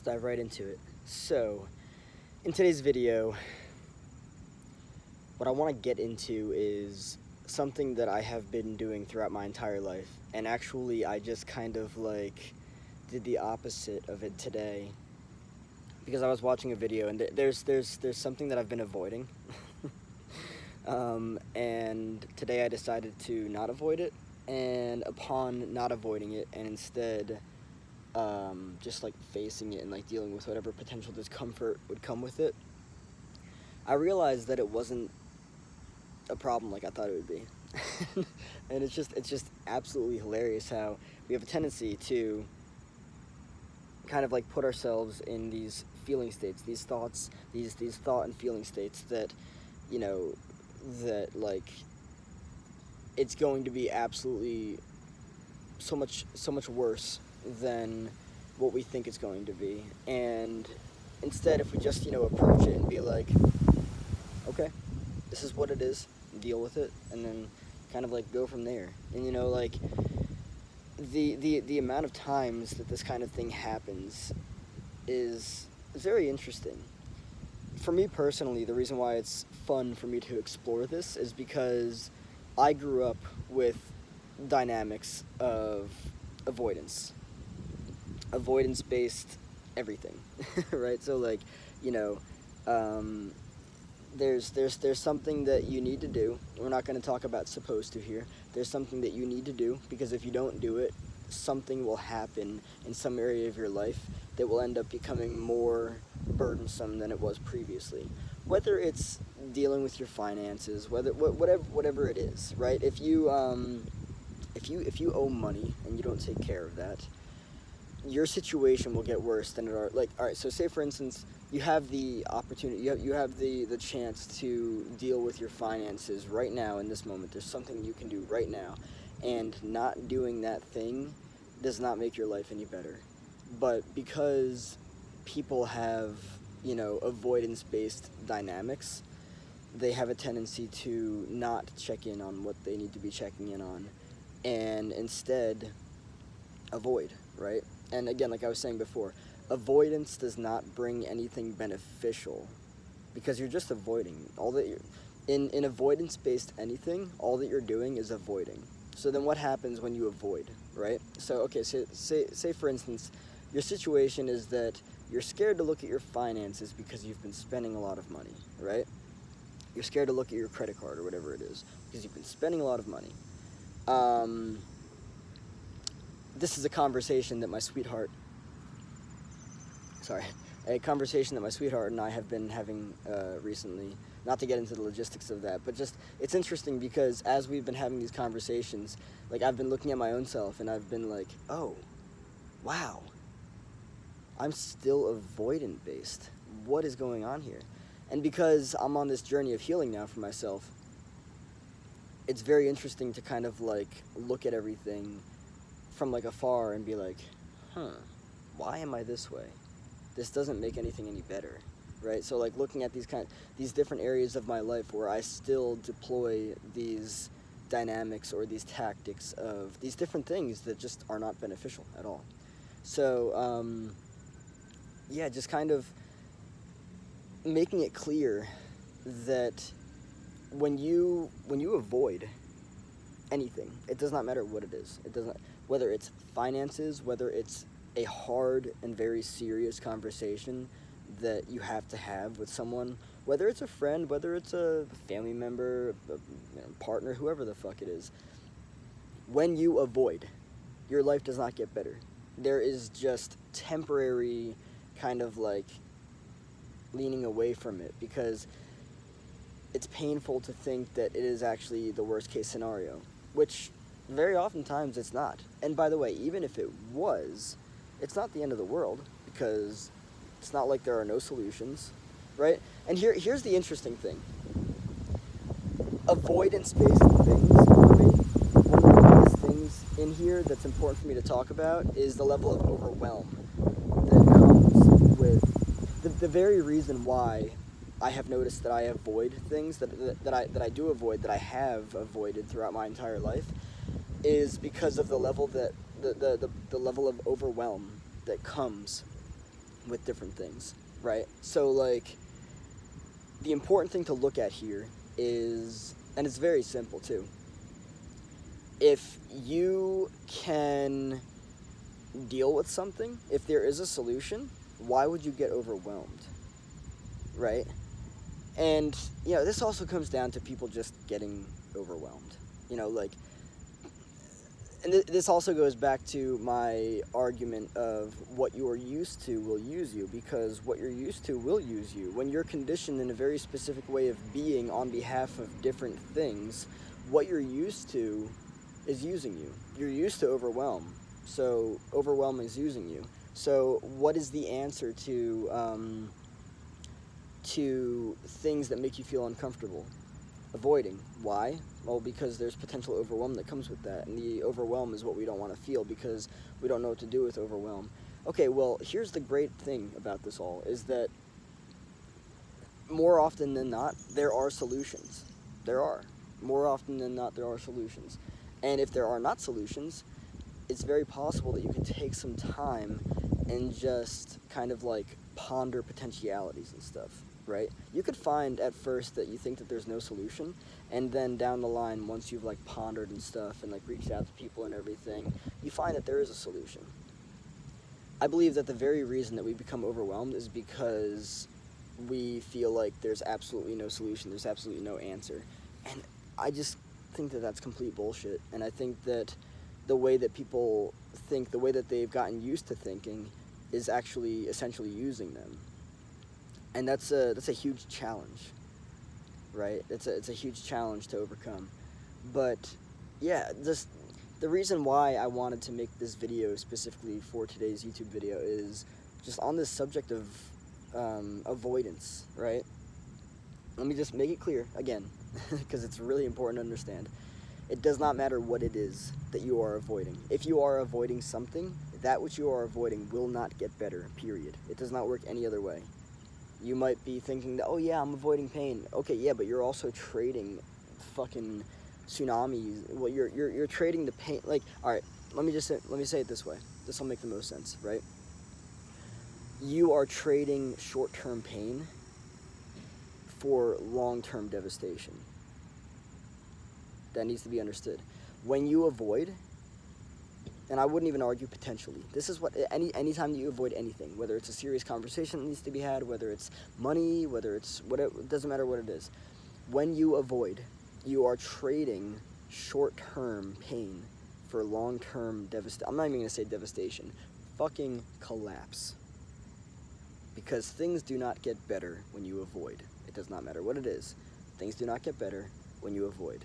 dive right into it. So, in today's video, what I want to get into is something that I have been doing throughout my entire life, and actually I just kind of did the opposite of it today, because I was watching a video and there's something that I've been avoiding. And today I decided to not avoid it, and upon not avoiding it and instead just facing it and dealing with whatever potential discomfort would come with it, I realized that it wasn't a problem like I thought it would be. And it's just absolutely hilarious how we have a tendency to kind of put ourselves in these feeling states, these thoughts, these thought and feeling states that, that it's going to be absolutely so much worse than what we think it's going to be. And instead, if we just approach it and be like, okay, this is what it is, deal with it, and then kind of go from there. And the amount of times that this kind of thing happens is very interesting. For me personally, the reason why it's fun for me to explore this is because I grew up with dynamics of avoidance-based everything, right? So there's something that you need to do. We're not going to talk about supposed to here. There's something that you need to do, because if you don't do it, something will happen in some area of your life that will end up becoming more burdensome than it was previously. Whether it's dealing with your finances, whatever it is, right? If you owe money and you don't take care of that, your situation will get worse than it are. All right, so say for instance, you have the opportunity, you have the chance to deal with your finances right now in this moment. There's something you can do right now, and not doing that thing does not make your life any better. But because people have, avoidance-based dynamics, they have a tendency to not check in on what they need to be checking in on, and instead avoid, right? And again, like I was saying before, avoidance does not bring anything beneficial, because you're just avoiding. In avoidance-based anything, all that you're doing is avoiding. So then what happens when you avoid, right? So, okay, so say for instance, your situation is that you're scared to look at your finances because you've been spending a lot of money, right? You're scared to look at your credit card or whatever it is because you've been spending a lot of money. This is a conversation that my sweetheart and I have been having recently. Not to get into the logistics of that, but just, it's interesting because as we've been having these conversations, I've been looking at my own self and I've been like, oh, wow, I'm still avoidant based. What is going on here? And because I'm on this journey of healing now for myself, it's very interesting to kind of look at everything from afar and be like, why am I this way? This doesn't make anything any better, right? So looking at these different areas of my life where I still deploy these dynamics or these tactics of these different things that just are not beneficial at all. So yeah, just kind of making it clear that when you avoid anything, it does not matter what it is. It doesn't, whether it's finances, whether it's a hard and very serious conversation that you have to have with someone, whether it's a friend, whether it's a family member, a partner, whoever the fuck it is. When you avoid, your life does not get better. There is just temporary kind of leaning away from it, because it's painful to think that it is actually the worst case scenario, which very oftentimes it's not. And by the way, even if it was, it's not the end of the world, because it's not like there are no solutions, right? And here's the interesting thing. Avoidance-based things for me, one of the biggest things in here that's important for me to talk about is the level of overwhelm that comes with the very reason why I have noticed that I avoid things that I do avoid, that I have avoided throughout my entire life, is because of the level that the level of overwhelm that comes with different things, right? So, like, the important thing to look at here is, and it's very simple too, if you can deal with something, if there is a solution, why would you get overwhelmed, right? And, this also comes down to people just getting overwhelmed. Like, and this also goes back to my argument of what you are used to will use you, because what you're used to will use you. When you're conditioned in a very specific way of being on behalf of different things, what you're used to is using you. You're used to overwhelm, so overwhelm is using you. So what is the answer to things that make you feel uncomfortable? Avoiding. Why? Well, because there's potential overwhelm that comes with that, and the overwhelm is what we don't want to feel because we don't know what to do with overwhelm. Okay, well, here's the great thing about this all, is that more often than not, there are solutions. There are. More often than not, there are solutions. And if there are not solutions, it's very possible that you can take some time and just kind of like ponder potentialities and stuff, right? You could find at first that you think that there's no solution, and then down the line, once you've like pondered and stuff and like reached out to people and everything, you find that there is a solution. I believe that the very reason that we become overwhelmed is because we feel like there's absolutely no solution, there's absolutely no answer. And I just think that that's complete bullshit. And I think that the way that people think, the way that they've gotten used to thinking, is actually essentially using them. And that's a huge challenge, right? It's a huge challenge to overcome. But yeah, just the reason why I wanted to make this video specifically for today's YouTube video is just on this subject of avoidance, right? Let me just make it clear again, because it's really important to understand. It does not matter what it is that you are avoiding. If you are avoiding something, that which you are avoiding will not get better, period. It does not work any other way. You might be thinking that, oh yeah, I'm avoiding pain. Okay, yeah, but you're also trading fucking tsunamis. Well, you're trading the pain. Like, all right, let me say it this way. This will make the most sense, right? You are trading short-term pain for long-term devastation. That needs to be understood. When you avoid, and I wouldn't even argue potentially, this is what, anytime that you avoid anything, whether it's a serious conversation that needs to be had, whether it's money, whether it's whatever, it doesn't matter what it is. When you avoid, you are trading short-term pain for long-term devastation. I'm not even going to say devastation. Fucking collapse. Because things do not get better when you avoid. It does not matter what it is. Things do not get better when you avoid.